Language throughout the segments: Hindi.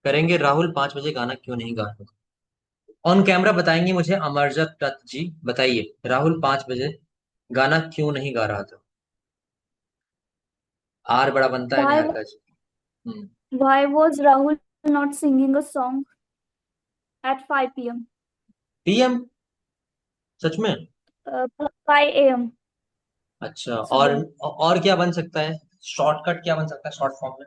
करेंगे। राहुल 5 बजे गाना क्यों नहीं गा रहा? ऑन कैमरा बताएंगे मुझे अमरजत दत्त जी, बताइए राहुल 5 बजे गाना क्यों नहीं गा रहा था? आर बड़ा बनता है Why Niharika ji. Hmm. why was Rahul not singing a song at 5 p.m.? PM? सच में? 5 a.m. अच्छा। सुबह. और क्या बन सकता है? शॉर्टकट क्या बन सकता है शॉर्ट फॉर्म में?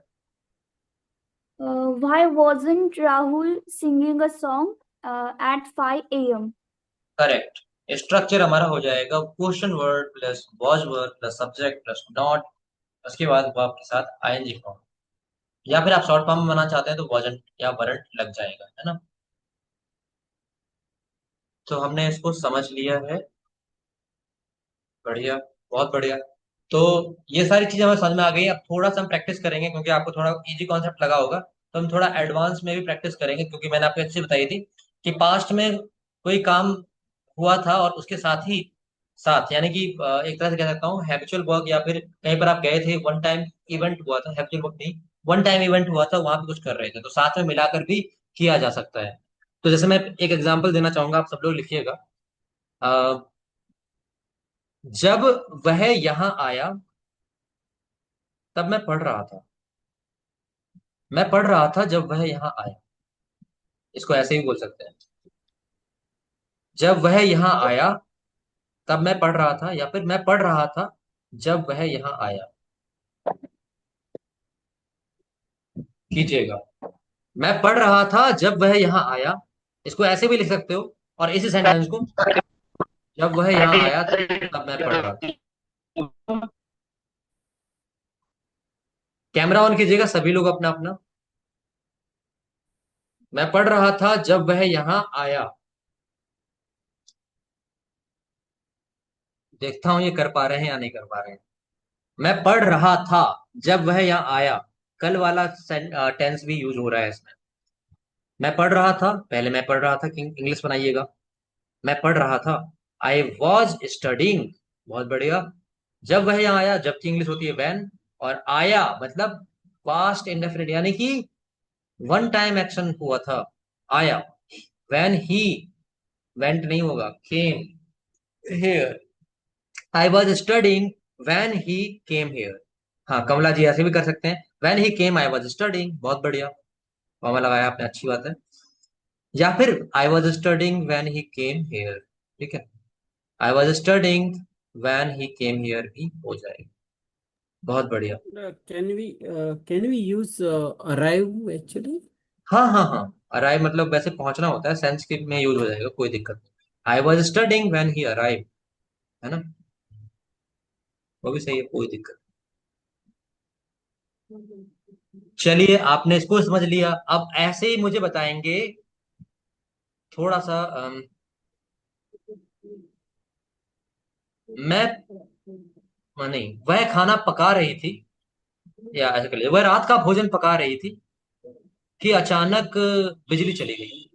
Why wasn't Rahul singing a song at 5 a.m.? Correct. Structure हमारा हो जाएगा question word plus was word plus subject plus not, उसके बाद वर्ब के साथ आईएनजी फॉर्म। या फिर आप शॉर्ट फॉर्म में बनाना चाहते हैं तो वॉजंट या वरंट लग जाएगा, है ना? तो हमने इसको समझ लिया है। बढ़िया, बहुत बढ़िया। तो ये सारी चीजें हमें समझ में आ गई। अब थोड़ा सा हम प्रैक्टिस करेंगे क्योंकि आपको थोड़ा इजी कॉन्सेप्ट लगा होगा, तो हम थोड़ा एडवांस में भी प्रैक्टिस करेंगे क्योंकि मैंने आपको अच्छी बताई थी कि पास्ट में कोई काम हुआ था और उसके साथ ही साथ, यानी कि एक तरह से कह सकता हूँ हैबिचुअल वर्क, या फिर कहीं पर आप गए थे, वन टाइम इवेंट हुआ था, हैबिचुअल वर्क नहीं, वन टाइम इवेंट हुआ था, वहां पे कुछ कर रहे थे, तो साथ में मिलाकर भी किया जा सकता है। तो जैसे मैं एक एग्जांपल देना चाहूंगा, आप सब लोग लिखिएगा। जब वह यहां आया तब मैं पढ़ रहा था। मैं पढ़ रहा था जब वह यहां आया। इसको ऐसे ही बोल सकते हैं, जब वह यहां आया तब मैं पढ़ रहा था, या फिर मैं पढ़ रहा था जब वह यहां आया। कीजिएगा। मैं पढ़ रहा था जब वह यहां आया, इसको ऐसे भी लिख सकते हो। और इसी सेंटेंस को, जब वह यहां आया तब मैं पढ़ रहा था। कैमरा ऑन कीजिएगा सभी लोग अपना अपना। मैं पढ़ रहा था जब वह यहां आया। देखता हूं ये कर पा रहे हैं या नहीं कर पा रहे हैं। मैं पढ़ रहा था जब वह यहाँ आया, कल वाला टेंस भी यूज हो रहा है इसमें। मैं पढ़ रहा था, पहले मैं पढ़ रहा था, इंग्लिश बनाइएगा। मैं पढ़ रहा था, आई वॉज स्टडिंग। बहुत बढ़िया। जब वह यहाँ आया, जब की इंग्लिश होती है वैन, और आया मतलब पास्ट इंडेफिनिट, यानी कि वन टाइम एक्शन हुआ था, आया। वैन ही, वेंट नहीं होगा, came here. I was studying when he came here. हाँ कमला जी ऐसे भी कर सकते हैं, when he came I was studying. बहुत बढ़िया, कॉमा लगाया आपने, अच्छी बात है। या फिर I was studying when he came here. ठीक है, I was studying when he came here भी हो जाएगा। बहुत बढ़िया। Can we use arrive actually? हाँ हाँ हाँ, अराइव मतलब वैसे पहुंचना होता है, सेंस के में यूज हो जाएगा, कोई दिक्कत नहीं। I was studying when he arrive, है ना? वो भी सही है, कोई दिक्कत नहीं। चलिए, आपने इसको समझ लिया। अब ऐसे ही मुझे बताएंगे थोड़ा सा। मैं नहीं, वह खाना पका रही थी, या ऐसे कर लिया, वह रात का भोजन पका रही थी कि अचानक बिजली चली गई।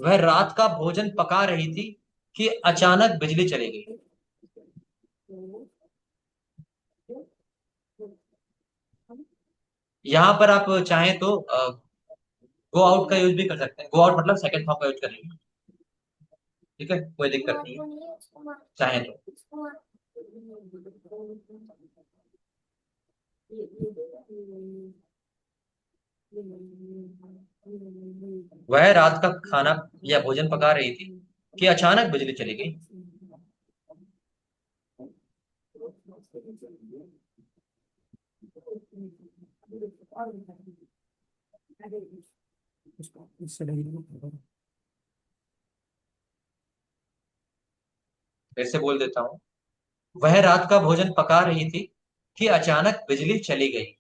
वह रात का भोजन पका रही थी कि अचानक बिजली चली गई। यहाँ पर आप चाहें तो गो आउट का यूज भी कर सकते हैं। गो आउट मतलब सेकंड फॉर्म का यूज करेंगे। ठीक है, कोई दिक्कत नहीं है, चाहें तो। वह रात का खाना या भोजन पका रही थी कि अचानक बिजली चली गई। फिर से बोल देता हूँ, वह रात का भोजन पका रही थी कि अचानक बिजली चली गई।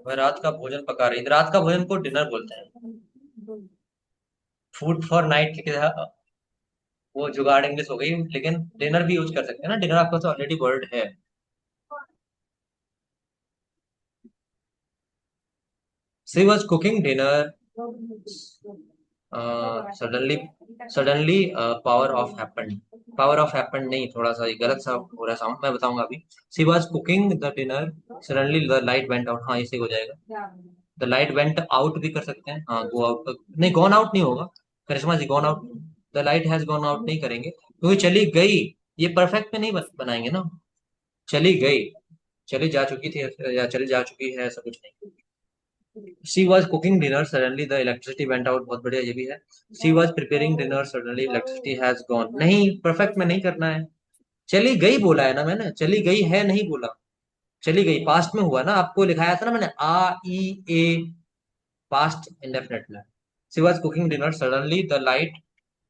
वह रात का भोजन पका रही थी, रात का भोजन को डिनर बोलते हैं। फूड फॉर नाइट की तरह वो जुगाड़ इंग्लिश हो गई, लेकिन डिनर भी यूज कर सकते हैं ना, डिनर आपका तो ऑलरेडी वर्ड है। She was cooking dinner, suddenly suddenly power of happened. Power of happened नहीं, थोड़ा सा ये गलत सा हो रहा साउंड, मैं बताऊंगा अभी। She was cooking the dinner, suddenly the light went out. हाँ, इसे हो जाएगा। द लाइट वेंट आउट भी कर सकते हैं, हाँ, गो आउट नहीं, गॉन आउट नहीं होगा। Karishma ji, gone out, the light has gone out नहीं करेंगे, क्योंकि चली गई, ये परफेक्ट में नहीं बनाएंगे ना। चली गई, चली जा चुकी थी या चली जा चुकी है, ऐसा कुछ नहीं। She was cooking dinner, suddenly the electricity went out, बहुत बढ़िया, ये भी है। She was preparing dinner, suddenly electricity has gone, नहीं, परफेक्ट में नहीं करना है। चली गई बोला है ना मैंने, चली गई है नहीं बोला। चली गई पास्ट में हुआ ना, आपको लिखाया था ना मैंने, आ ई ए, पास्ट इंडेफिनेट में। She was cooking dinner, suddenly the light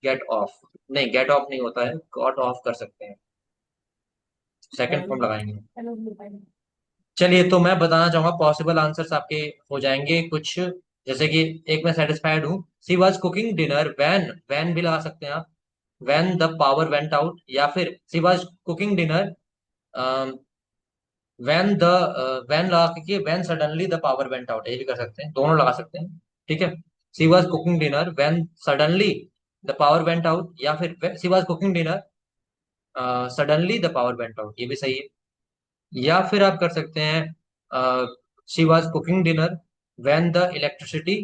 get off, नहीं, गेट ऑफ नहीं होता है, गॉट ऑफ कर सकते हैं, सेकंड फॉर्म लगाएंगे। चलिए, तो मैं बताना चाहूंगा पॉसिबल आंसर्स आपके हो जाएंगे कुछ, जैसे कि एक मैं सेटिस्फाइड हूँ, she was cooking dinner when, when भी लगा सकते हैं आप, when the power went out, या फिर she was cooking dinner when the, when लगा के when suddenly the power went out, ये भी कर सकते हैं, दोनों लगा सकते हैं, ठीक है। She was cooking dinner when suddenly the power went out, या फिर she was cooking dinner suddenly the power went out, ये भी सही है। या फिर आप कर सकते हैं she was cooking dinner when the electricity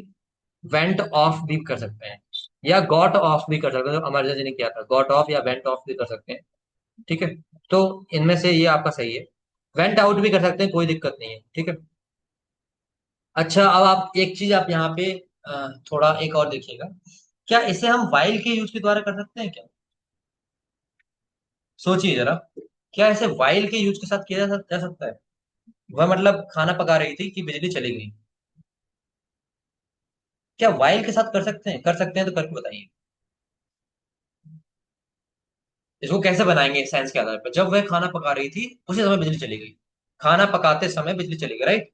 went of भी कर सकते हैं, या गॉट ऑफ भी कर सकते हैं, जो अमरजा जी ने किया था, गॉट ऑफ या वेंट ऑफ भी कर सकते हैं, ठीक है। तो इनमें से ये आपका सही है। वेंट आउट भी कर सकते हैं, कोई दिक्कत नहीं है, ठीक है। अच्छा, अब आप एक चीज आप यहाँ पे थोड़ा एक और देखिएगा, क्या इसे हम वाइल के यूज के द्वारा कर सकते हैं क्या? सोचिए जरा, क्या इसे वाइल के यूज के साथ किया जा सकता है? वह मतलब खाना पका रही थी कि बिजली चली गई, क्या वाइल के साथ कर सकते हैं? कर सकते हैं तो करके बताइए। इसको कैसे बनाएंगे साइंस के आधार पर? जब वह खाना पका रही थी उसी समय बिजली चली गई, खाना पकाते समय बिजली चली गई, राइट।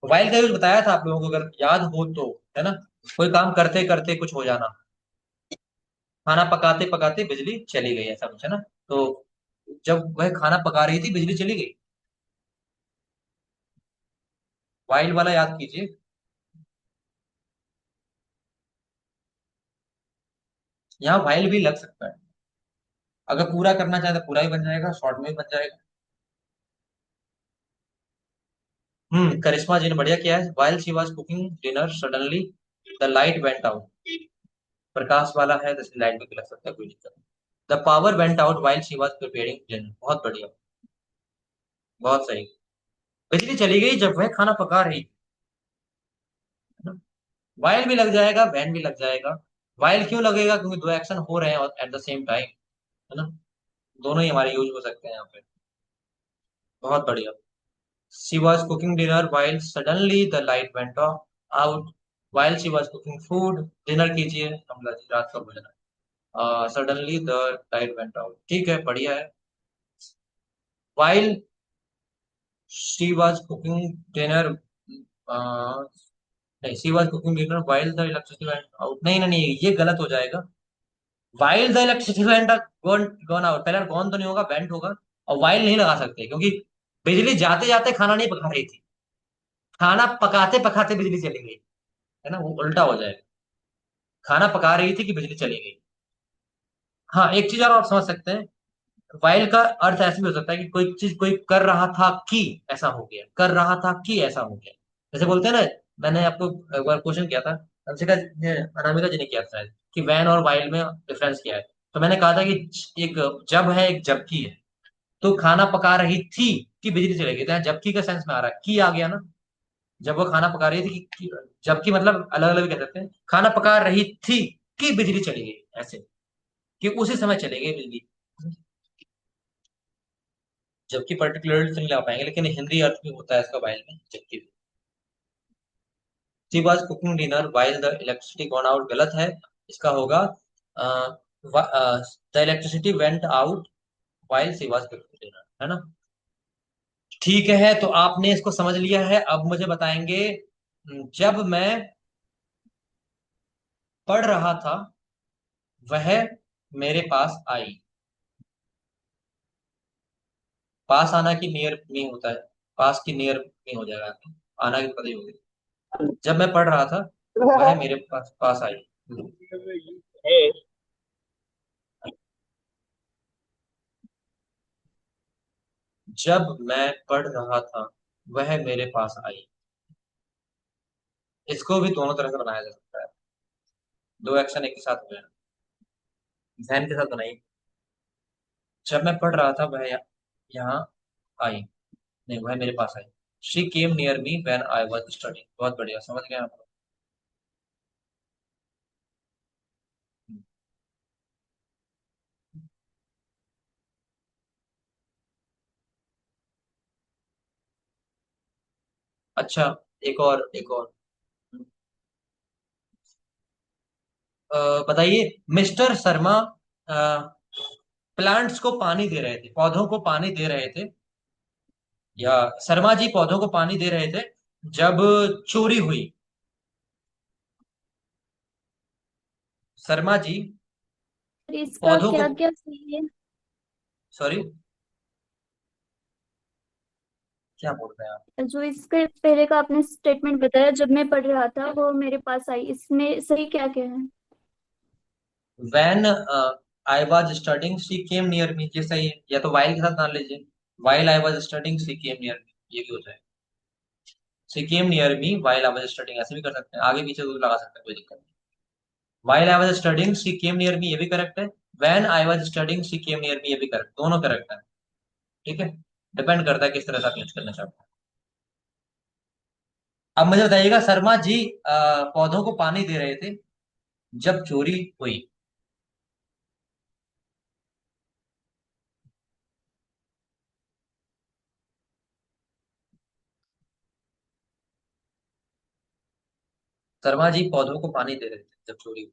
वाइल का यूज बताया था आप लोगों को, अगर याद हो तो, है ना। कोई काम करते करते कुछ हो जाना, खाना पकाते पकाते बिजली चली गई, ऐसा कुछ है ना। तो जब वह खाना पका रही थी बिजली चली गई, वाइल वाला याद कीजिए। यहाँ वाइल भी लग सकता है, अगर पूरा करना चाहे तो पूरा ही बन जाएगा, शॉर्ट में भी बन जाएगा। करिश्मा जी ने बढ़िया किया है, while she was cooking dinner suddenly the light went out, प्रकाश वाला है तो इसलिए लाइट भी लग सकता है, कोई दिक्कत नहीं। The power went out while she was preparing dinner, बहुत बढ़िया, बहुत सही। बिजली चली गई जब वह खाना पका रही, है ना। वाइल भी लग जाएगा, वैन भी लग जाएगा। वाइल क्यों लगेगा? क्योंकि दो एक्शन हो रहे हैं एट द सेम टाइम, है ना। दोनों ही हमारे यूज हो सकते हैं यहाँ पे, बहुत बढ़िया। She was cooking dinner while suddenly the light went out, while she was cooking food, dinner कीजिए कमला जी, रात का भोजन, suddenly the light went out, ठीक है, बढ़िया है। While she was cooking dinner, नहीं, she was cooking dinner while the electricity went out, नहीं नहीं नहीं, ये गलत हो जाएगा। While the electricity went gone gone out, पहले गॉन तो नहीं होगा, वेंट होगा। और वाइल नहीं लगा सकते, क्योंकि बिजली जाते जाते खाना नहीं पका रही थी, खाना पकाते पकाते बिजली चली गई, है ना, वो उल्टा हो जाएगा। खाना पका रही थी कि बिजली चली गई। हाँ, एक चीज और आप समझ सकते हैं, वाइल का अर्थ ऐसे भी हो सकता है कि कोई चीज कोई कर रहा था कि ऐसा हो गया, कर रहा था कि ऐसा हो गया, जैसे बोलते हैं ना। मैंने आपको एक बार क्वेश्चन किया था, अंशिका अनामिका जी ने किया था शायद, कि वैन और वाइल में डिफरेंस क्या है। तो मैंने कहा था कि एक जब है, एक जबकि है। तो खाना पका रही थी कि बिजली चली गई, तो यहाँ जबकि का सेंस में आ रहा है, कि आ गया ना। जब वो खाना पका रही थी जबकि मतलब अलग अलग भी कह सकते हैं, खाना पका रही थी कि बिजली चली गई, ऐसे, कि उसी समय चली गई बिजली। जबकि पर्टिकुलरली तो नहीं ला पाएंगे, लेकिन हिंदी अर्थ में होता है इसका वाइल में, जबकि। She was cooking dinner while the electricity gone out, गलत है। इसका होगा the electricity went out while she was cooking dinner, है ना। ठीक है, तो आपने इसको समझ लिया है, अब मुझे बताएंगे, जब मैं पढ़ रहा था वह मेरे पास आई। पास आना की नियर में होता है, पास की नियर में हो जाएगा, आना की पता ही होगी। जब मैं पढ़ रहा था वह मेरे पास पास आई। जब मैं पढ़ रहा था वह मेरे पास आई। इसको भी दोनों तरह से बनाया जा सकता है। दो एक्शन एक के साथ हुए हैं। जहन के साथ बनाइए। जब मैं पढ़ रहा था वह यहाँ आई। नहीं, वह मेरे पास आई। She came near me when I was studying. बहुत बढ़िया, समझ गए आप। अच्छा, एक और बताइए। मिस्टर शर्मा प्लांट्स को पानी दे रहे थे, पौधों को पानी दे रहे थे, या शर्मा जी पौधों को पानी दे रहे थे जब चोरी हुई। शर्मा जी इसका पौधों को, क्या क्या सही है? सॉरी, क्या बोल रहे हैं आप? जो इसके पहले का आपने स्टेटमेंट बताया, जब मैं पढ़ रहा था वो मेरे पास आई, इसमें सही क्या क्या है? When I was studying she came near मी, ये सही है। या तो वाइल के साथ मान लीजिए। While I was studying she came near मी, ये भी हो जाए। She came near me while I was studying, ऐसे भी कर सकते हैं, आगे पीछे तो लगा सकते हैं, कोई दिक्कत नहीं। While I was studying she came near मी, ये भी करेक्ट है। When I was studying she came near मी, ये भी करेक्ट, दोनों करेक्ट है। ठीक है, डिपेंड करता है किस तरह से आप यूज करना चाहते हैं। अब मुझे बताइएगा, शर्मा जी पौधों को पानी दे रहे थे जब चोरी हुई। शर्मा जी पौधों को पानी दे रहे थे जब चोरी हुई।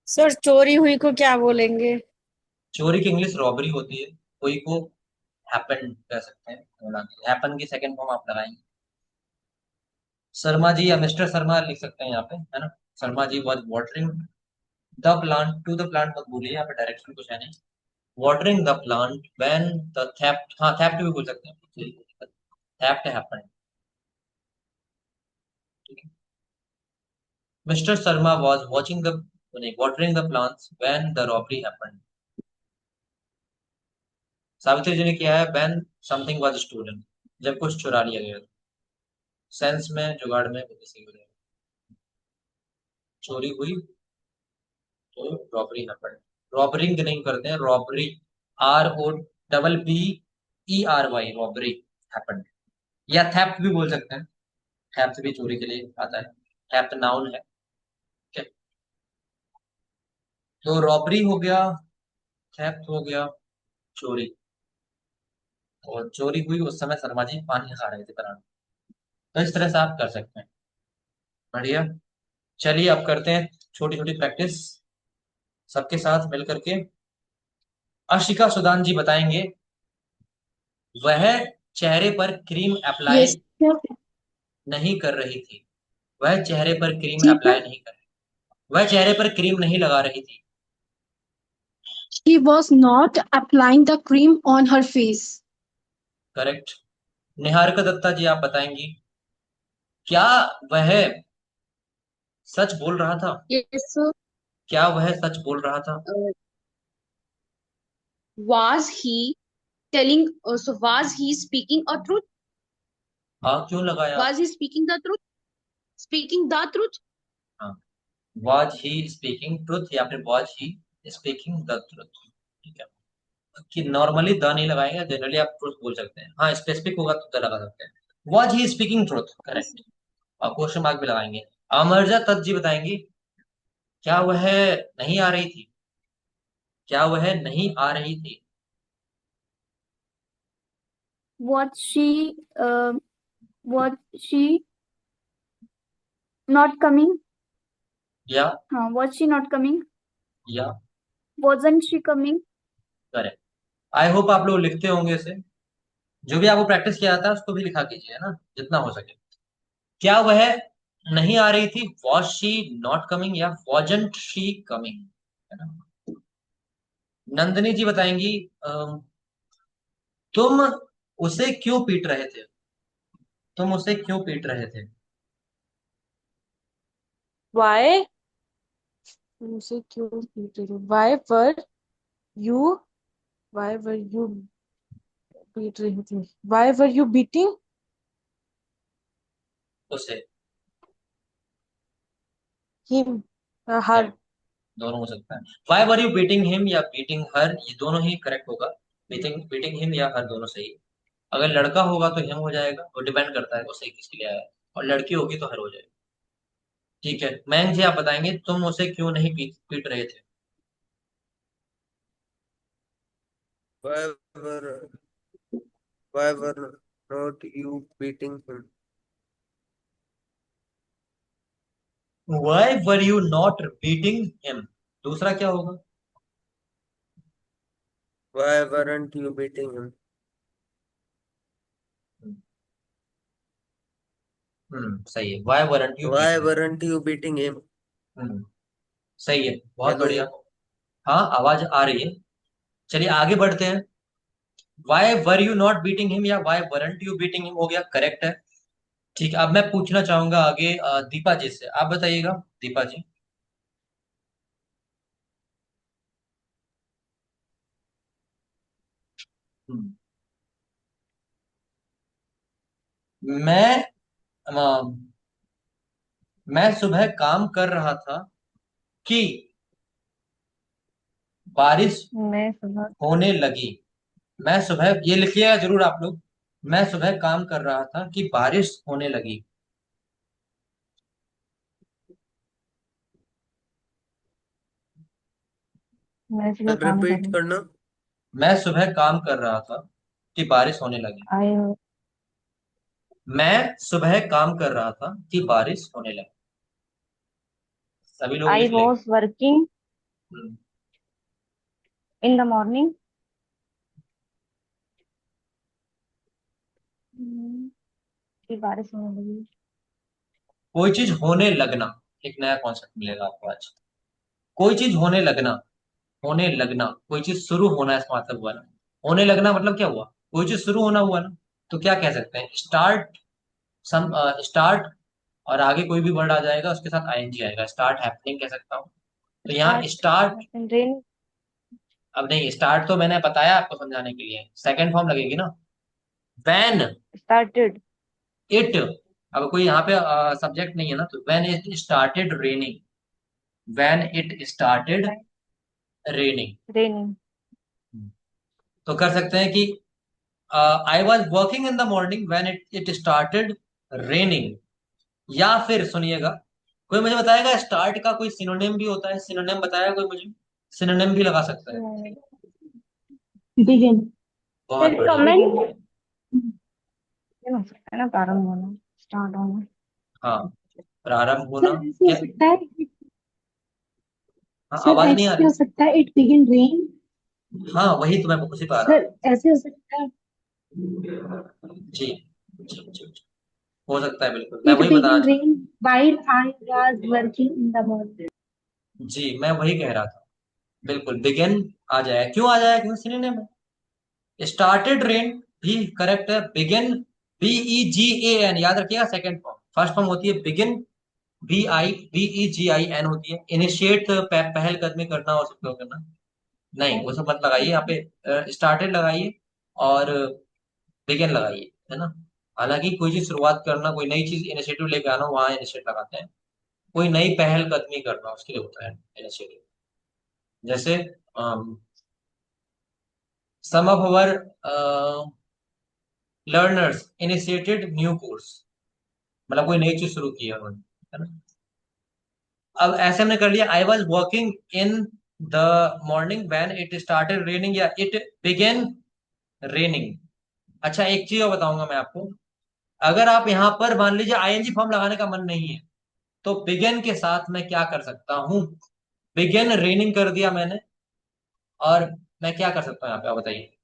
सर चोरी हुई को क्या बोलेंगे? चोरी की इंग्लिश रॉबरी होती है। कोई को हैपन कह सकते हैं। हैपन की सेकंड फॉर्म आप लगाएंगे। शर्मा जी या मिस्टर शर्मा लिख सकते हैं यहाँ पे, है ना। Sharma ji was watering the plant, to the plant मत भूलिए, यहाँ पे डायरेक्शन कुछ है नहीं। Watering the plant when the theft, हाँ थेफ्ट भी बोल सकते हैं, theft happened. Mister Sharma was watching the, नहीं, watering the plants when the robbery happened. Savitri ji ने किया है व्हेन समथिंग वाज स्टोलन, जब कुछ चुरा लिया गया। सेंस में, जुगाड़ में, वो किसी को नहीं। चोरी हुई तो रॉबरी हैपेंड। रॉबरिंग नहीं करते हैं, रॉबरी, ROBBERY, रॉबरी हैपेंड। या थेफ्ट भी बोल सकते हैं। थेफ्ट भी चोरी के लिए आता है। थेफ्ट नाउन है। ठीक है? तो रॉबरी हो गया, थेफ्ट हो गया, चोरी। और चोरी हुई उस समय शर्मा जी पानी खा रहे थे बनाना। तो इस तरह से आप कर सकते हैं। बढ़िया। चलिए अब करते हैं छोटी छोटी प्रैक्टिस सबके साथ मिल करके। आशिका सुदान जी बताएंगे, वह चेहरे पर क्रीम अप्लाई यस सर। नहीं कर रही थी। वह चेहरे पर क्रीम जी अप्लाई सर। नहीं कर रही, वह चेहरे पर क्रीम नहीं लगा रही थी। She was not applying the cream on her face. Correct. Niharika Datta ji आप बताएंगी, क्या वह सच बोल रहा था? Yes, sir. क्या वह सच बोल रहा था? Uh, was he telling, was he speaking a truth? हाँ, क्यों लगाया? Was he speaking the truth? Speaking the truth? हाँ, वाज ही स्पीकिंग ट्रुथ या फिर was he speaking the truth. ठीक है, कि नॉर्मली द नहीं लगाएंगे, जनरली आप ट्रुथ बोल सकते हैं। हाँ, स्पेसिफिक होगा तो द लगा सकते हैं। Was he speaking truth, Yes. Correct. और क्वेश्चन मार्क भी लगाएंगे। अमरजा तत जी बताएंगी, क्या वह नहीं आ रही थी? क्या वह नहीं आ रही थी? Was she not coming? या हाँ, was she not coming? या Wasn't she coming? Correct. I hope आप लोग लिखते होंगे इसे। जो भी आपको प्रैक्टिस किया जाता है उसको भी लिखा कीजिए, है ना, जितना हो सके। क्या वह नहीं आ रही थी, वॉज शी नॉट कमिंग, या वॉजंट शी कमिंग, है ना। नंदिनी जी बताएंगी, तुम उसे क्यों पीट रहे थे, तुम उसे क्यों पीट रहे थे। Why? मुझे क्यों पीट रही हो? You? Why were you beat रही थी? Why were you beating उसे, him? या Her? दोनों हो सकता है। Y were you beating him या बीटिंग हर, ये दोनों ही करेक्ट होगा। बीटिंग बीटिंग हिम या हर दोनों सही है। अगर लड़का होगा तो हिम हो जाएगा, वो डिपेंड करता है वो सही किसके लिए आया है, और लड़की होगी तो हर हो जाएगी। ठीक है, मैंग जी आप बताएंगे, तुम उसे क्यों नहीं पीट पीट रहे थे। Why were why were not you beating him? Y were you not beating him, दूसरा क्या होगा। Why weren't you beating him? सही है, why weren't you Why beating. weren't you beating him? सही है, बहुत Hello. बढ़िया। हाँ आवाज आ रही है। चलिए आगे बढ़ते हैं। Why were you not beating him या why weren't you beating him हो गया, करेक्ट है। ठीक है, अब मैं पूछना चाहूंगा आगे दीपा जी से, आप बताइएगा दीपा जी। हम्म, मैं अ, मैं सुबह काम कर रहा था कि बारिश मैं सुबह होने लगी। मैं सुबह, ये लिखिएगा जरूर आप लोग, मैं सुबह काम कर रहा था कि बारिश होने लगी। मैं सुबह काम कर Repeat रही करना. मैं सुबह काम कर रहा था कि बारिश होने लगी। आई मैं सुबह काम कर रहा था कि बारिश होने लगी। सभी लोग आई लिख लें। Was working hmm, in the morning की बारिश होने लगी। कोई चीज होने लगना, एक नया कॉन्सेप्ट मिलेगा आपको आज। कोई चीज होने लगना, होने लगना, कोई चीज शुरू होना, इसका मतलब हुआ ना। होने लगना मतलब क्या हुआ, कोई चीज शुरू होना हुआ ना। तो क्या कह सकते हैं, स्टार्ट, सम स्टार्ट, और आगे कोई भी वर्ड आ जाएगा उसके साथ आईएनजी आएगा, स्टार्ट हैपनिंग कह सकता हूँ। तो यहाँ स्टार्ट स्टार्ट, रेन अब नहीं, स्टार्ट तो मैंने बताया आपको समझाने के लिए, सेकंड फॉर्म लगेगी ना। वैन स्टार्टेड इट, अब कोई यहाँ पे सब्जेक्ट नहीं है ना, तो when it started raining, when it started raining. Raining तो कर सकते हैं कि आई was working in the morning when it it started raining. या फिर सुनिएगा, कोई मुझे बताएगा स्टार्ट का कोई सिनोनिम भी होता है, सिनोनिम बताया कोई मुझे, सिनोनिम भी लगा सकता है। Begin. बहुत बढ़िया। कमेंट हो सकता है ना, प्रारंभ होना, स्टार्ट होना। हाँ, प्रारंभ होना। सर ऐसे हो क्या, सकता है, हाँ सर आवाज नहीं आ ऐसे हो रही। सकता है, इट बिगिन रेन। हाँ वही तो मैं उसी पा रहा सर ऐसे हो सकता है, हूँ। जी जी जी जी। हो सकता है, बिल्कुल मैं इट वही बताना बिगिन चाह, rain while I was working in the morning. जी मैं वही कह रहा था। बिल्कुल बिगिन आ जाएगा, क्यों आ जाएगा, क्यों सिनोनिम है। स्टार्टेड रेन भी करेक्ट है। बिगिन, BEGAN, याद रखिएगा सेकंड फॉर्म, फर्स्ट फॉर्म होती है बिगिन, BEGIN होती है। इनिशिएट पहल कदमी करना और शुरू करना, नहीं वो सब मत लगाइए यहाँ पे, स्टार्टेड लगाइए और बिगिन लगाइए, है ना। हालांकि कोई चीज शुरुआत करना, कोई नई चीज इनिशिएटिव लेके आना, वहां इनिशिएट लगाते हैं। कोई नई पहल कदमी करना उसके लिए होता है इनिशिएटिव। जैसे some of our learners initiated new course, मतलब कोई नई चीज शुरू की है उन्होंने, है ना। अब ऐसे हमने कर लिया, आई was working in the morning when it started raining, या इट बिगेन रेनिंग। अच्छा एक चीज और बताऊंगा मैं आपको, अगर आप यहाँ पर मान लीजिए आईएनजी फॉर्म लगाने का मन नहीं है, तो बिगेन के साथ मैं क्या कर सकता हूं, बिगेन रेनिंग कर दिया मैंने, और मैं क्या कर सकता हूँ यहाँ पे, आप बताइए।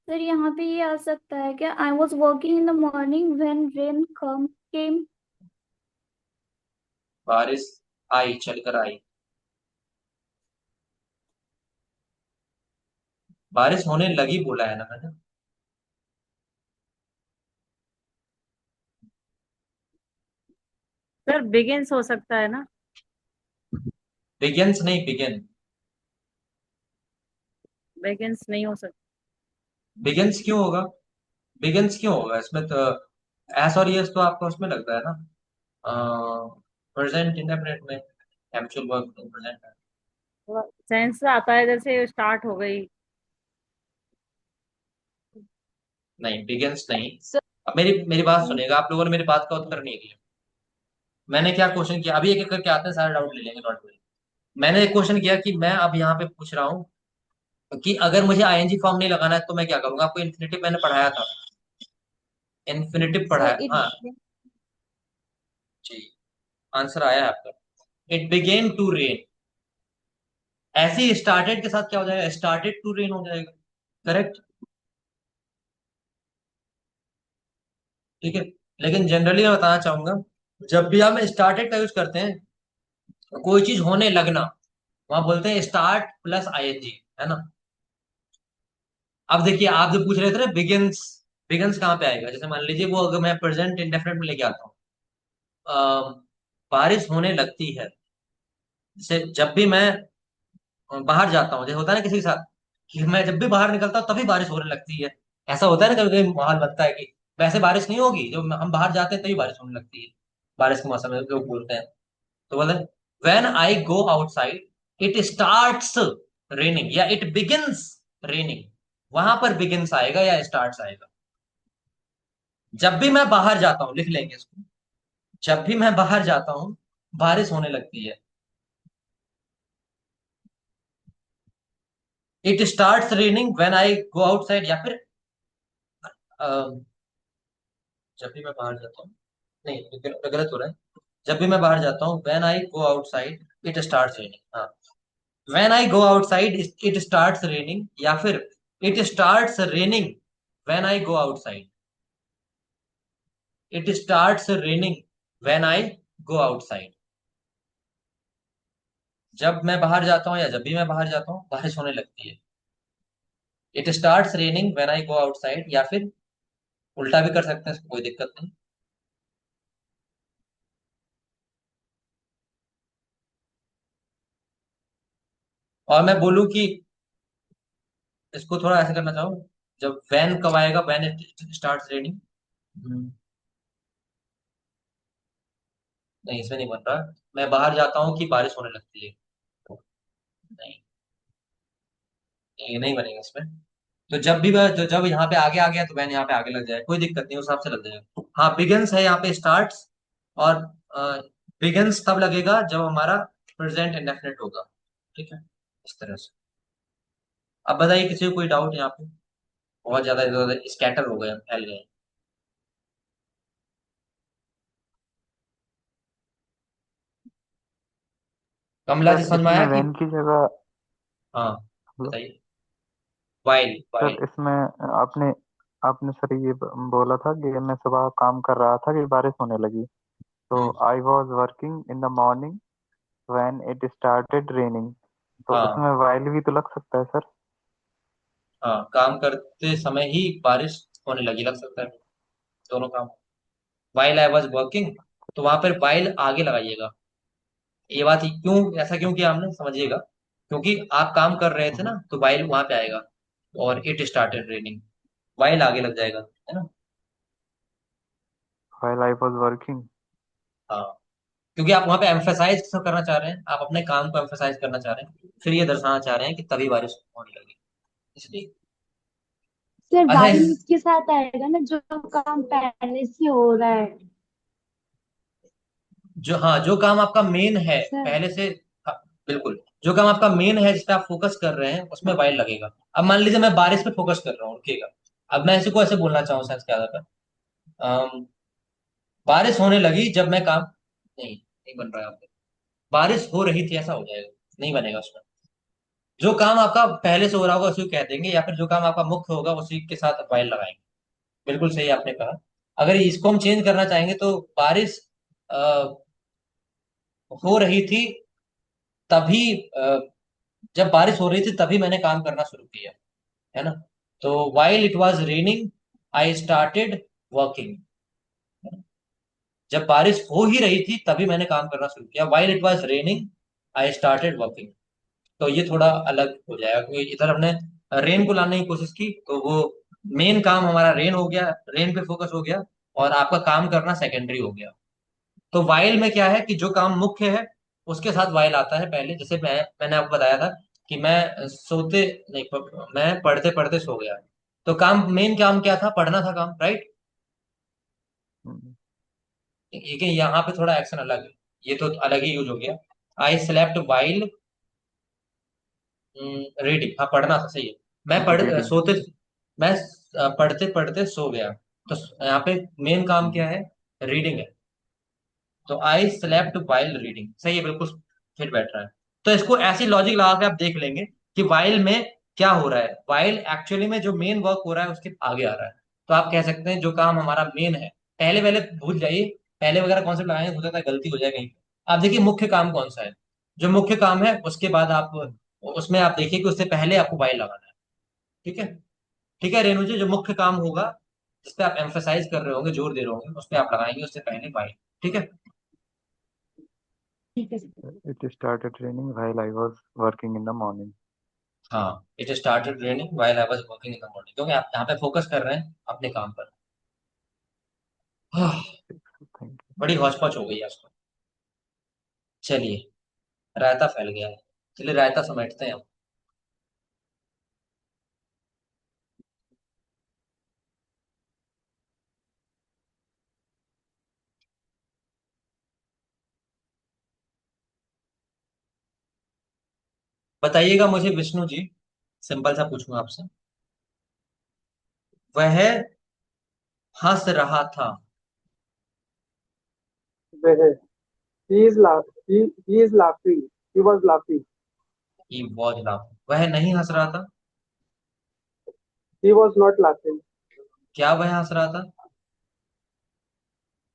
सर यहाँ पे ये आ सकता है क्या, I was working in the morning when rain came. बारिश आई, चलकर आई। बारिश होने लगी बोला है ना मैंने। सर बिगिंस हो सकता है ना? बिगिंस नहीं, बिगिन। बिगिंस नहीं हो सकता। बिगिंस क्यों होगा? बिगिंस क्यों होगा इसमें तो? एस और यस तो आपको उसमें लगता है ना, प्रेजेंट इंडेफिनिट में, एक्चुअल वर्क प्रेजेंट है। सेंस आता है जैसे स्टार्ट हो गई। नहीं, बिगिंस नहीं। Sir, अब मेरी मेरी बात सुनेगा, आप लोगों ने मेरी बात का उत्तर नहीं दिया। मैंने क्या क्वेश्चन किया, अभी एक एक करके आते हैं, सारे डाउट ले लेंगे, डॉट वरी। मैंने एक क्वेश्चन किया कि मैं अब यहाँ पे पूछ रहा हूँ कि अगर मुझे आईएनजी फॉर्म नहीं लगाना है तो मैं क्या करूंगा। आपको इन्फिनेटिव मैंने पढ़ाया था, इन्फिनेटिव sir, पढ़ाया, हाँ जी। आंसर आया है आपका। It began to rain. ऐसे ही स्टार्टेड के साथ क्या हो जाएगा, स्टार्टेड टू रेन हो जाएगा। करेक्ट, ठीक है। लेकिन जनरली मैं बताना चाहूंगा, जब भी हम स्टार्टेड का यूज करते हैं, तो कोई चीज होने लगना, वहां बोलते हैं स्टार्ट प्लस आईएनजी, है ना। अब देखिए, आप जो पूछ रहे थे ना बिगिंस, बिगिंस कहाँ पे आएगा? जैसे मान लीजिए वो, अगर मैं प्रेजेंट इंडेफिनिट में लेके आता हूँ, बारिश होने लगती है। जैसे जब भी मैं बाहर जाता हूँ, जैसे होता है ना किसी के साथ, कि मैं जब भी बाहर निकलता हूँ तभी बारिश होने लगती है। ऐसा होता है ना, कभी कभी माहौल बनता है कि वैसे बारिश नहीं होगी, जब हम बाहर जाते हैं तभी बारिश होने लगती है। बारिश के मौसम में लोग बोलते हैं। तो बोले, when I go outside it starts raining, या इट बिगिंस रेनिंग। वहां पर बिगिंस आएगा या स्टार्ट्स आएगा। जब भी मैं बाहर जाता हूं, लिख लेंगे इसको, जब भी मैं बाहर जाता हूं बारिश होने लगती है। It starts raining when I go outside, या फिर जब भी मैं बाहर जाता हूँ, नहीं गलत हो रहा है। जब भी मैं बाहर जाता हूँ, when I go outside it starts raining, हाँ। When I go outside it starts raining, या फिर it starts raining when I go outside. It starts raining when I go outside. जब मैं बाहर जाता हूँ या जब भी मैं बाहर जाता हूँ बारिश होने लगती है। It starts raining when I go outside, या फिर उल्टा भी कर सकते हैं, इसको कोई दिक्कत नहीं। और मैं बोलूँ कि इसको थोड़ा ऐसे करना चाहूँ, जब वैन कब आएगा, वैन इट स्टार्ट्स रेनिंग। नहीं, इसमें नहीं बन रहा। मैं बाहर जाता हूँ कि बारिश होने लगती है। नहीं, ये नहीं बनेगा इसमें। तो जब भी वह, जब यहाँ पे आगे आ गया तो वैन यहाँ पे आगे लग जाए, कोई दिक्कत नहीं, उस हिसाब से लग जाएगा। हाँ, बिगिंस है यहाँ पे स्टार्ट्स, और बिगिंस तब लगेगा जब हमारा प्रेजेंट इंडेफिनिट होगा। ठीक है, इस तरह से। अब बताइए, किसी को कोई डाउट यहाँ पे? बहुत ज्यादा स्कैटर हो गए, फैल गए। कमला जी, सर समझ में इसमें आया कि? वैन की जगह, हाँ, मतलब बताइए। While, while. सर इसमें आपने आपने सर ये बोला था कि मैं सुबह काम कर रहा था कि बारिश होने लगी, तो हम्म। I was working in the morning when it started raining, तो हाँ, इसमें वाइल भी तो लग सकता है सर। हाँ, काम करते समय ही बारिश होने लगी, लग सकता है। दोनों काम। वाइल आई वॉज वर्किंग, तो वहां पर वाइल आगे लगाइएगा। ये बात ही क्यों, ऐसा क्यों किया हमने, समझिएगा। क्योंकि आप काम कर रहे थे ना, तो वाइल वहां पे आएगा, और इट स्टार्टेड रेनिंग, वाइल आगे लग जाएगा, है ना। While I was working. हाँ, क्योंकि आप वहां पे एम्फेसाइज करना चाह रहे हैं, आप अपने काम को एम्फेसाइज करना चाह रहे हैं, फिर ये दर्शाना चाह रहे हैं कि तभी बारिश होने लगी, इसलिए। सर अच्छा वाइल इसके साथ आएगा ना, जो काम पहले से हो रहा है। जो, हाँ, जो काम आपका मेन है सर पहले से, हाँ, बिल्कुल, जो काम आपका मेन है, जिस पे आप फोकस कर रहे हैं, उसमें वाइल लगेगा। अब मान लीजिए मैं बारिश पे फोकस कर रहा हूँ, रुकिएगा। अब मैं इसी को ऐसे बोलना चाहूँ सेंस के आधार पर, बारिश होने लगी जब मैं काम, नहीं, नहीं बन रहा है आपको। बारिश हो रही थी, ऐसा हो जाएगा, नहीं बनेगा उसमें। जो काम आपका पहले से हो रहा होगा उसी को कह देंगे, या फिर जो काम आपका मुख्य होगा उसी के साथ वाइल लगाएंगे। बिल्कुल सही आपने कहा। अगर इसको हम चेंज करना चाहेंगे तो बारिश हो रही थी तभी, जब बारिश हो रही थी तभी मैंने काम करना शुरू किया, है ना। तो while it was raining I started working. जब बारिश हो ही रही थी तभी मैंने काम करना शुरू किया, while it was raining I started working. तो ये थोड़ा अलग हो जाएगा, क्योंकि इधर हमने रेन को लाने की कोशिश की, तो वो मेन काम हमारा रेन हो गया, रेन पे फोकस हो गया, और आपका काम करना सेकेंडरी हो गया। तो वाइल में क्या है कि जो काम मुख्य है उसके साथ वाइल आता है पहले। जैसे मैंने आपको बताया था कि मैं सोते नहीं मैं पढ़ते पढ़ते सो गया। तो काम, मेन काम क्या था? पढ़ना था काम, राइट। हम्म, लेकिन यहाँ पे थोड़ा एक्शन अलग है, ये तो अलग ही यूज हो गया। आई स्लेप्ट वाइल रीडिंग, हाँ पढ़ना था, सही है। मैं reading। सोते, मैं पढ़ते पढ़ते सो गया। तो यहाँ पे मेन काम क्या है? रीडिंग है। तो आई स्लेप्ट वाइल रीडिंग, सही है, बिल्कुल फिट बैठ रहा है। तो इसको ऐसी लॉजिक लगा के आप देख लेंगे कि वाइल में क्या हो रहा है। वाइल एक्चुअली में जो मेन वर्क हो रहा है उसके आगे आ रहा है। तो आप कह सकते हैं जो काम हमारा मेन है, पहले पहले भूल जाइए, पहले वगैरह कॉन्सेप्ट लगाएंगे हो सकता है गलती हो जाए कहीं पे। आप देखिए मुख्य काम कौन सा है, जो मुख्य काम है उसके बाद आप उसमें आप देखिए कि उससे पहले आपको वाइल लगाना है। ठीक है। ठीक है रेणु जी, जो मुख्य काम होगा जिस पे आप एम्फेसाइज कर रहे होंगे, जोर दे रहे होंगे, उस पे आप लगाएंगे उससे पहले वाइल। ठीक है। ठीक है sir. It started raining while I was working in the morning। हाँ, it started raining while I was working in the morning, क्योंकि आप यहाँ पे फोकस कर रहे हैं अपने काम पर। हाँ, थैंक बड़ी हौच पौच हो गई आज तो। चलिए, रायता फैल गया है, चलिए रायता समेटते हैं हम। बताइएगा मुझे विष्णु जी, सिंपल सा पूछूंगा आपसे। वह हंस रहा था। वह he is laughing, he was laughing, he was laughing. वह नहीं हंस रहा था। he was not laughing। क्या वह हंस रहा था?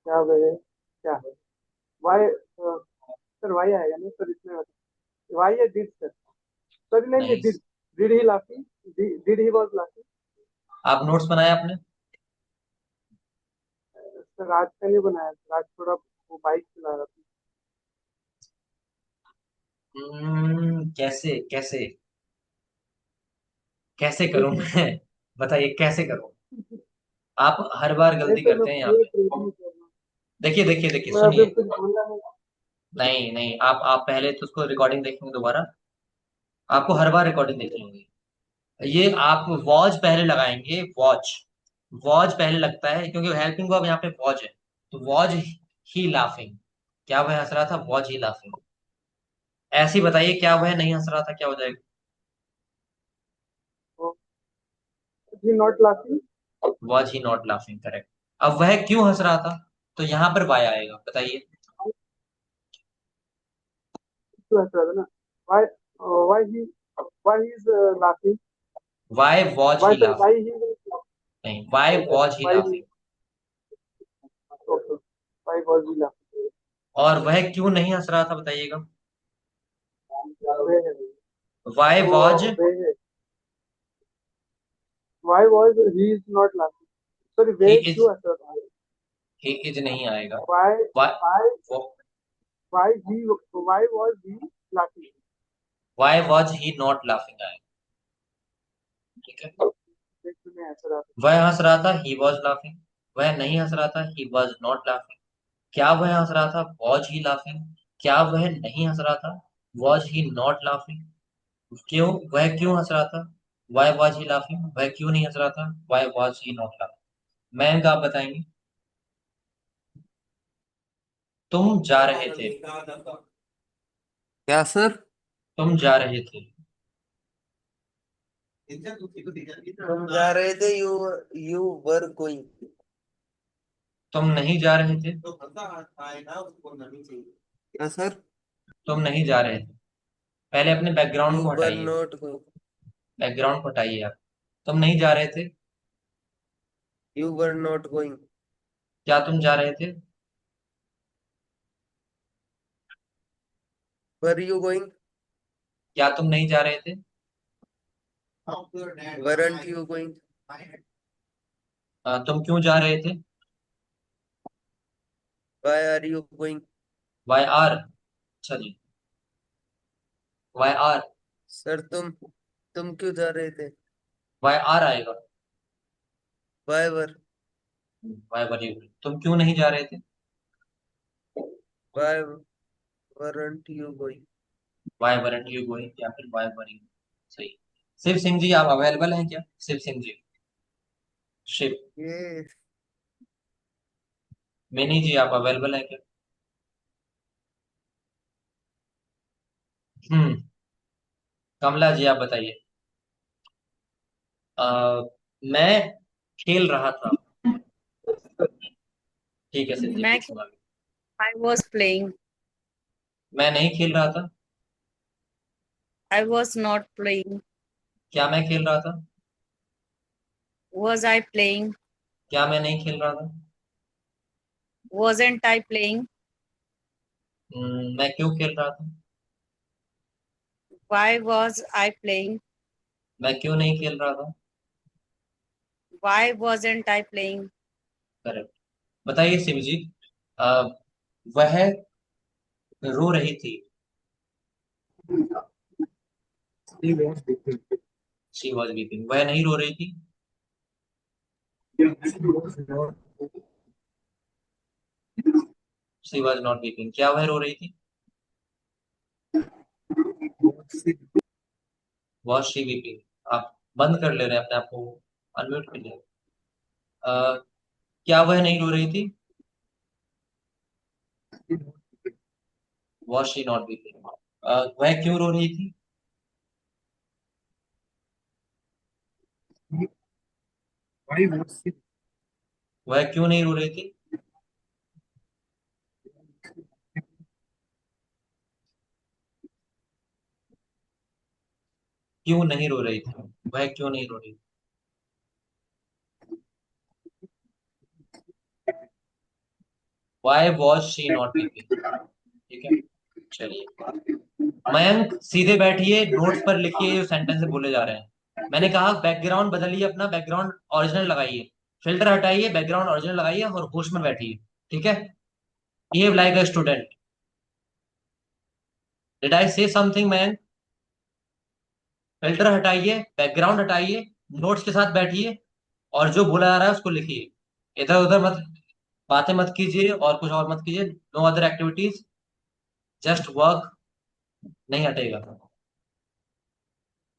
क्या वह क्या है? why सर why आएगा ना सर इसमें? why या did सर? सॉरी नहीं नहीं, नहीं, did he laughing, did he was laughing। आप नोट्स बनाए आपने? सर आज का नहीं बनाया सर, आज थोड़ा वो बाइक चला रहा था। कैसे कैसे कैसे एक करूं मिनट। मैं? बताइए कैसे करूं? आप हर बार नहीं गलती सर मैं करते हैं यहाँ पूरे पे। ट्रेनिंग कर रहा हूँ। देखिए देखिए देखिए, मैं अभी सुनिए। कुछ बोला नहीं। नहीं नहीं, आप पहले तो उसको रिकॉर्डिंग देखेंगे दोबारा, आपको हर बार रिकॉर्डिंग देखनी होगी। ये आप वॉच पहले लगाएंगे, वॉच, वॉच पहले लगता है क्योंकि हेल्पिंग वर्ब यहाँ पे वॉच है। तो वॉच ही लाफिंग, क्या वह हंस रहा था? वॉच ही लाफिंग। ऐसे ही बताइए, क्या वह नहीं हंस रहा था, क्या हो जाएगा? he not laughing। Watch he not laughing, correct. अब वह क्यों हंस रहा था? तो यहाँ पर वाई आएगा, बताइए। क्यों हंस रहा था ना? why why he is laughing। Why was why he sir why laughing, he नहीं, why was he why he laughing. okay, why was he laughing। और वह क्यों नहीं हंस रहा था, बताइएगा। वह वाई वॉज, वह why was he is not laughing। Sorry he वह इज, क्यों हंस रहा था? ही इज नहीं आएगा। why why why why he why was he laughing। Why was he not laughing आएगा। ठीक है। देख में हंस रहा था। वह हंस रहा था, ही वॉज लाफिंग। वह नहीं हंस रहा था, ही वॉज नॉट लाफिंग। क्या वह हंस रहा था? Was he laughing. क्या वह नहीं हंस रहा था? Was he not laughing. क्यों, वह क्यों हंस रहा था? Y was he laughing. वह क्यों नहीं हंस रहा था? Y was he not laughing. मैं आप बताएंगे। तुम जा रहे थे। क्या सर? तुम जा रहे थे। हम जा रहे थे, यू वर गोइंग। तुम नहीं जा रहे थे। क्या सर? तुम नहीं जा रहे थे। पहले अपने बैकग्राउंड You को were हटाइए, not going. बैकग्राउंड को हटाइए आप। तुम नहीं जा रहे थे। You were not going. क्या तुम जा रहे थे? Were you going? क्या तुम नहीं जा रहे थे? Weren't you going? तुम क्यों जा रहे थे? Why are you going? Why are. अच्छा जी, वाई आर। सर तुम क्यों जा रहे थे? वाई आर आएगा। Why were? Y were you. तुम क्यों नहीं जा रहे थे? Why weren't you going? Why weren't you going, या फिर वाई वर यू। सही। शिव सिंह जी आप अवेलेबल हैं क्या? शिव सिंह जी। शिव। Yes. मिनी जी आप अवेलेबल हैं क्या? हम्म। कमला जी आप बताइए। मैं खेल रहा था। ठीक है सिंह जी, मैं सुना। I was playing. मैं नहीं खेल रहा था। I was not playing. क्या मैं खेल रहा था? Was I playing? क्या मैं नहीं खेल रहा था? Wasn't I playing? मैं क्यों खेल रहा था? Why was I playing? मैं क्यों नहीं खेल रहा था? Why wasn't I playing? Correct. बताइए शिव जी। अ, वह रो रही थी। She was weeping. वह नहीं रो रही थी। She was not weeping. क्या वह रो रही थी? Was she weeping. आप बंद कर ले रहे हैं अपने आप को, अनम्यूट कर ले। क्या वह नहीं रो रही थी? Was she not weeping. वह क्यों रो रही थी? वह क्यों नहीं रो रही थी? क्यों नहीं रो रही थी? वह क्यों नहीं रो रही थी? Why was she not weeping. ठीक है, चलिए। मयंक सीधे बैठिए, नोट्स पर लिखिए जो सेंटेंस बोले जा रहे हैं। मैंने कहा बैकग्राउंड बदलिए, अपना बैकग्राउंड ओरिजिनल लगाइए, फिल्टर हटाइए, बैकग्राउंड ओरिजिनल लगाइए और होश में बैठिए। ठीक है, behave like a student. Did I से समथिंग मयंक? फिल्टर हटाइए, बैकग्राउंड हटाइए, नोट्स के साथ बैठिए और जो बोला जा रहा है उसको लिखिए। इधर उधर मत बातें मत कीजिए और कुछ और मत कीजिए। No other activities, just work. नहीं हटेगा।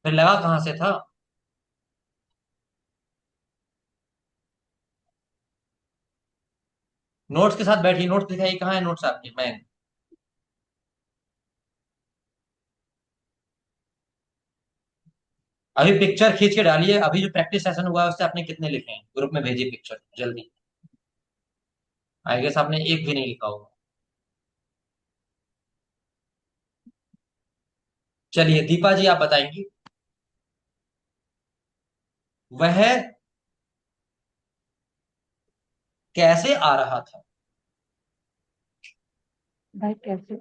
फिर लगा कहां से था? नोट्स के साथ बैठिए। नोट्स दिखाइए, कहाँ है नोट्स आपके? मैं अभी पिक्चर खींच के डालिए। अभी जो प्रैक्टिस सेशन हुआ है उससे आपने कितने लिखे हैं? ग्रुप में भेजिए पिक्चर जल्दी। आई गेस आपने एक भी नहीं लिखा होगा। चलिए दीपा जी आप बताएंगी। वह कैसे आ रहा था? भाई कैसे,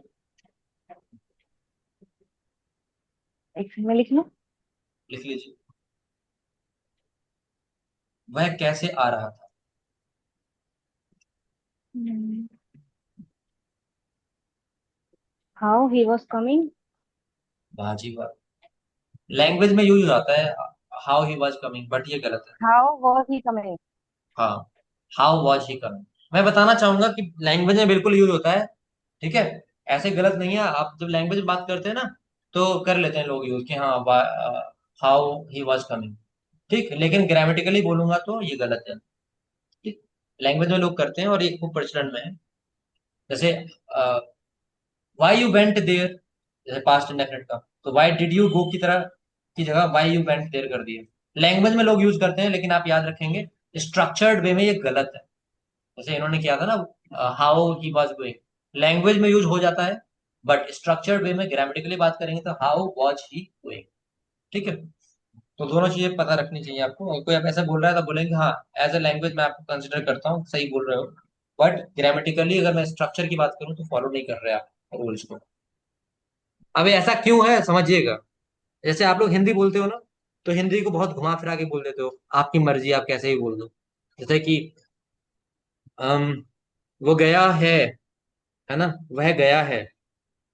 एक में लिख लो। लिख लीजिए। वह कैसे आ रहा था? How he was coming. बाजी वाह। लैंग्वेज में यूज होता है how he was coming, but ये गलत है। How was he coming. हाँ, हाउ वॉज ही कमिंग। मैं बताना चाहूंगा कि लैंग्वेज में बिल्कुल यूज होता है। ठीक है, ऐसे गलत नहीं है। आप जब लैंग्वेज में बात करते हैं ना तो कर लेते हैं लोग यूज कि हाँ हाउ ही वॉज कमिंग। ठीक, लेकिन ग्रामेटिकली बोलूंगा तो ये गलत है। ठीक, लैंग्वेज में लोग करते हैं और ये खूब प्रचलन में है। जैसे वाई यू वेंट देयर, जैसे पास्ट इंडेफिनिट का, तो वाई डिड यू गो की तरह की जगह वाई यू वेंट देयर कर दिया। लैंग्वेज में लोग यूज करते हैं, लेकिन आप याद रखेंगे स्ट्रक्चर्ड वे में ये गलत है। जैसे इन्होंने किया था ना how he was going, language में यूज हो जाता है बट स्ट्रक्चर्ड वे में ग्रामेटिकली बात करेंगे तो हाउ वॉज ही गोइंग। ठीक है, तो दोनों चीजें पता रखनी चाहिए आपको। और कोई आप ऐसा बोल रहा है तो बोलेंगे हाँ एज अ लैंग्वेज मैं आपको कंसिडर करता हूँ, सही बोल रहे हो, बट ग्रामेटिकली अगर मैं स्ट्रक्चर की बात करूँ तो फॉलो नहीं कर रहे आप रूल्स को। अब ये ऐसा क्यों है समझिएगा। जैसे आप लोग हिंदी बोलते हो ना, तो हिंदी को बहुत घुमा फिरा के बोल देते हो, आपकी मर्जी, आप कैसे ही बोल दो। जैसे कि अम, वो गया है ना, वह गया है,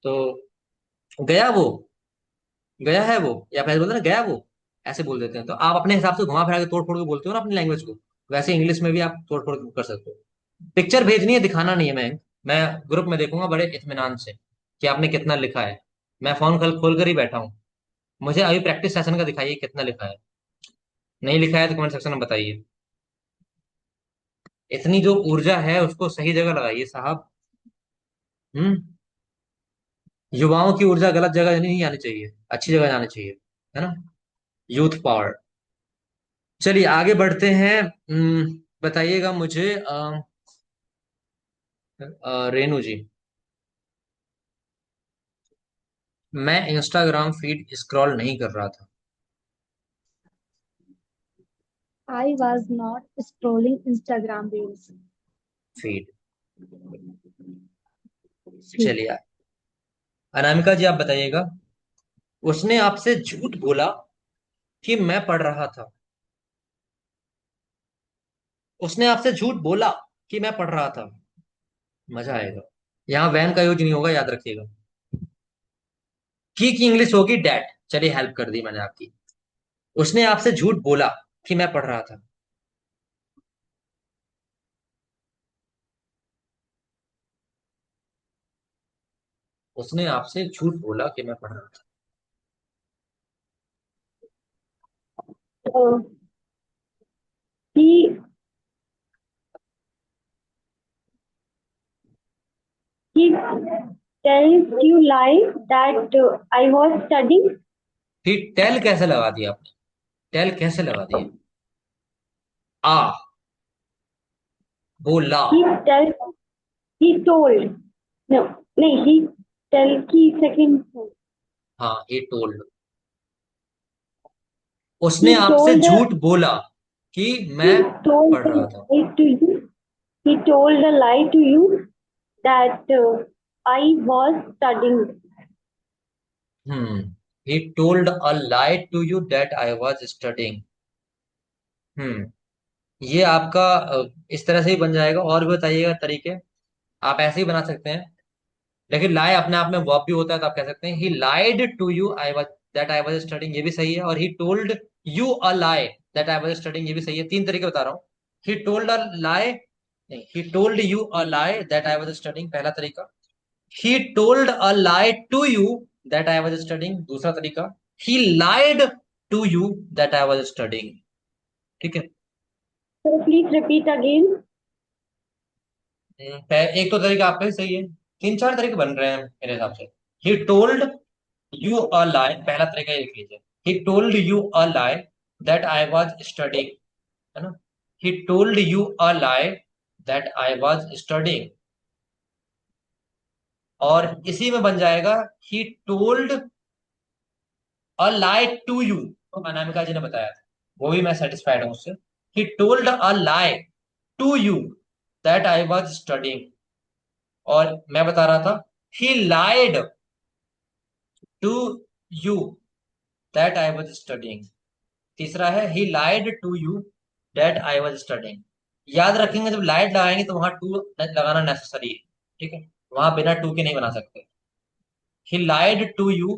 तो गया वो, गया है वो, या पहले बोलते ना गया वो, ऐसे बोल देते हैं। तो आप अपने हिसाब से घुमा फिरा के तोड़ फोड़ के बोलते हो ना अपनी लैंग्वेज को, वैसे इंग्लिश में भी आप तोड़ फोड़ के कर सकते हो। पिक्चर भेजनी है, दिखाना नहीं है। मैं ग्रुप में देखूंगा बड़े इत्मीनान से कि आपने कितना लिखा है। मैं फोन कल खोल कर ही बैठा हूँ, मुझे अभी प्रैक्टिस सेशन का दिखाइए कितना लिखा है। नहीं लिखा है तो कमेंट सेक्शन में बताइए। इतनी जो ऊर्जा है उसको सही जगह लगाइए साहब। हम्म, युवाओं की ऊर्जा गलत जगह नहीं जानी चाहिए, अच्छी जगह जानी चाहिए, है ना, यूथ पावर। चलिए आगे बढ़ते हैं। बताइएगा मुझे रेनू जी, मैं इंस्टाग्राम फीड स्क्रॉल नहीं कर रहा था। I was not scrolling Instagram reels. Feed, चलिए अनामिका जी आप बताइएगा, उसने आपसे झूठ बोला कि मैं पढ़ रहा था। उसने आपसे झूठ बोला कि मैं पढ़ रहा था। मजा आएगा, यहाँ वैन का यूज नहीं होगा, याद रखिएगा। की इंग्लिश होगी डैट। चलिए हेल्प कर दी मैंने आपकी। उसने आपसे झूठ बोला कि मैं पढ़ रहा था। उसने आपसे झूठ बोला कि मैं पढ़ रहा था। Uh, he he tells you lie that I was studying. फिर टेल कैसे लगा दिया आपने, टेल कैसे लगा दिया। आ, बोला। He tells he told no no he tell he second हाँ he told, he उसने आपसे told झूठ बोला कि he मैं told पढ़ a रहा था। lie to you. He told a lie to you that I was studying. Hmm, he told a lie to you that I was studying। ये आपका इस तरह से ही बन जाएगा। और भी बताइएगा तरीके, आप ऐसे ही बना सकते हैं। लेकिन लाई अपने आप में वर्ब भी होता है, तो आप कह सकते हैं he lied to you I was that I was studying, ये भी सही है। और he told you a lie that I was studying, ये भी सही है। तीन तरीके बता रहा हूँ। ही टोल्ड अ लाई, नहीं, he told you a lie that I was studying, पहला तरीका। He told a lie to you that I was studying, दूसरा तरीका। He lied to you that I was studying. ठीक है, So please repeat again. एक तो तरीका आपका ही सही है, तीन चार तरीके बन रहे हैं मेरे हिसाब से। ही टोल्ड यू अ लाई, पहला तरीका ये लिख लीजिए। He told you a lie that I was studying, है ना। He told you a lie that I was studying. और इसी में बन जाएगा he told a lie to you, तो अनामिका जी ने बताया था, वो भी मैं सेटिस्फाइड हूं उससे। He told a lie to you that I was studying. और मैं बता रहा था he lied to you that I was studying. तीसरा है he lied to you that I was studying. याद रखेंगे जब लाइड लगाएंगे तो वहां टू लगाना नेसेसरी है। ठीक है, वहां बिना टू के नहीं बना सकते। ही लाइड टू यू